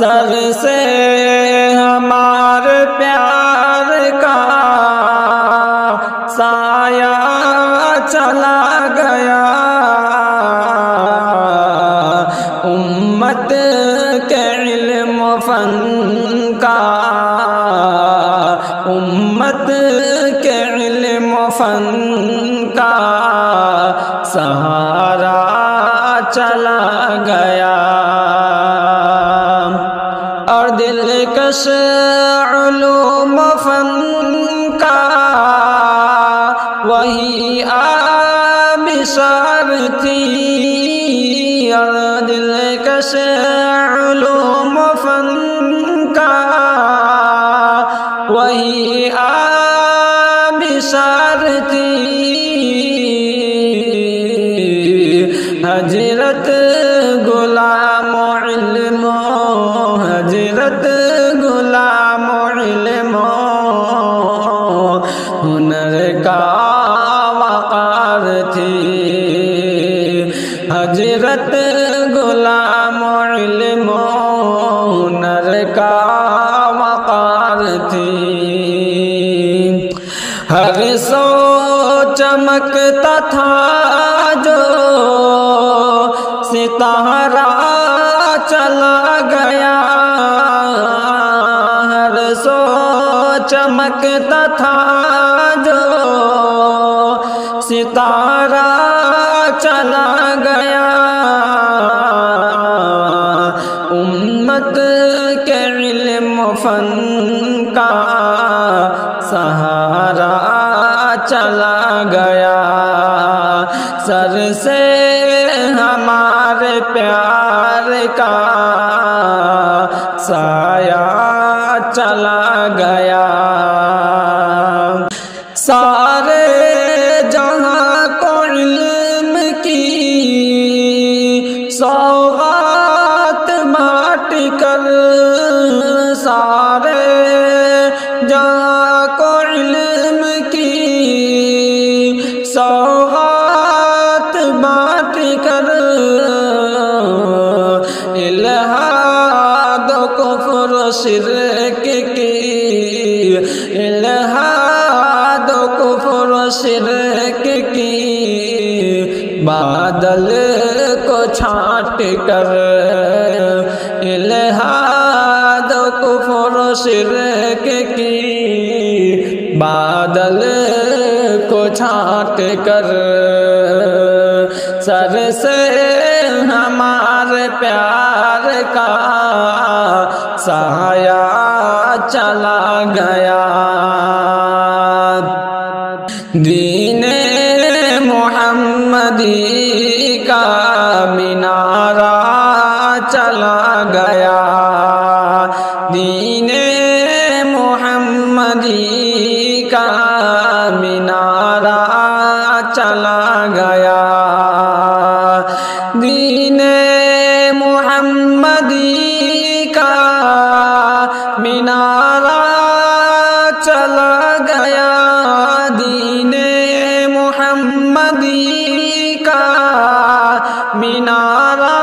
سر سے ہمارے پیار کا سایہ چلا گیا، امت کے علم و فن کا، امت کے علم و فن کا سہارا چلا گیا، اور دلکش علوم و فن کا وہی آبشار تھی، اور دلکش علوم و فن کا وہی آبشار تھی، حضرت غلام علم، حضرت غلام علم ہنر کا وقار تھی، حضرت غلام علم ہنر کا وقار تھی، ہر سو چمکتا تھا جو ستارہ چلا گیا، ہر سو چمکتا تھا جو ستارہ چلا گیا، امت کے علم و فن کا سہارا چلا گیا، سر سے ہمارے پیار کا سایہ چلا گیا، سارے جہاں کو علم کی سوغات بانٹ کر، سارے جہاں کو علم کی سوغات بانٹ کر، الہاد و کفر و شرک کی، الہاد و کفر و شرک کی بادل کو چھانٹ کر، الہاد و کفر و شرک کی بادل کو چھانٹ کر، سر سے ہمارے پیار کا سایہ چلا گیا، دین محمدی کا مینارہ چلا گیا، دین محمدی کا مینارہ چلا گیا، دین محمدی کا مینارہ چلا گیا، دین محمدی کا مینارہ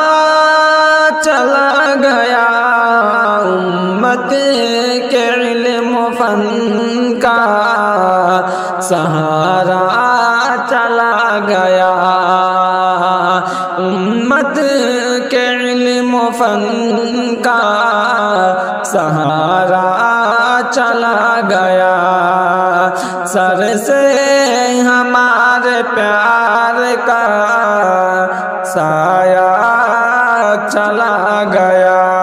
چلا گیا، امت کے علم و فن کا سہارا چلا گیا، امت کے علم و فن کا سہارا چلا گیا، سر سے ہمارے پیار کا سایہ چلا گیا۔